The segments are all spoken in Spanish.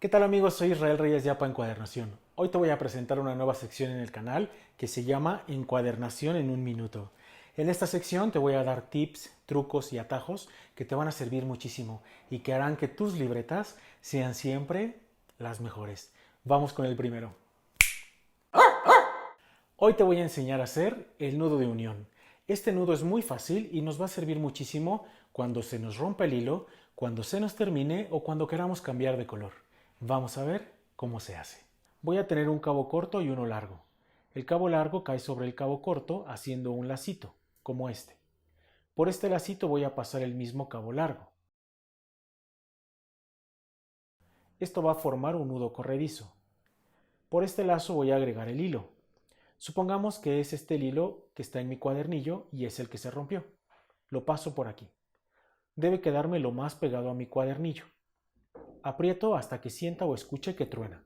¿Qué tal amigos? Soy Israel Reyes de APA Encuadernación. Hoy te voy a presentar una nueva sección en el canal que se llama Encuadernación en un minuto. En esta sección te voy a dar tips, trucos y atajos que te van a servir muchísimo y que harán que tus libretas sean siempre las mejores. Vamos con el primero. Hoy te voy a enseñar a hacer el nudo de unión. Este nudo es muy fácil y nos va a servir muchísimo cuando se nos rompa el hilo, cuando se nos termine o cuando queramos cambiar de color. Vamos a ver cómo se hace. Voy a tener un cabo corto y uno largo. El cabo largo cae sobre el cabo corto haciendo un lacito, como este. Por este lacito voy a pasar el mismo cabo largo. Esto va a formar un nudo corredizo. Por este lazo voy a agregar el hilo. Supongamos que es este el hilo que está en mi cuadernillo y es el que se rompió. Lo paso por aquí. Debe quedarme lo más pegado a mi cuadernillo. Aprieto hasta que sienta o escuche que truena.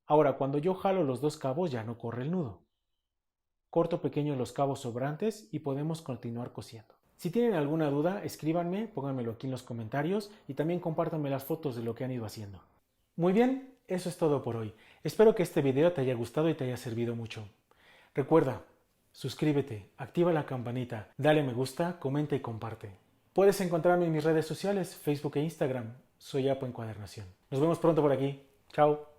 Ahora, cuando yo jalo los dos cabos ya no corre el nudo. Corto pequeño los cabos sobrantes y podemos continuar cosiendo. Si tienen alguna duda, escríbanme, pónganmelo aquí en los comentarios y también compártanme las fotos de lo que han ido haciendo. Muy bien, eso es todo por hoy. Espero que este video te haya gustado y te haya servido mucho. Recuerda, suscríbete, activa la campanita, dale me gusta, comenta y comparte. Puedes encontrarme en mis redes sociales, Facebook e Instagram. Soy Apo Encuadernación. Nos vemos pronto por aquí. Chao.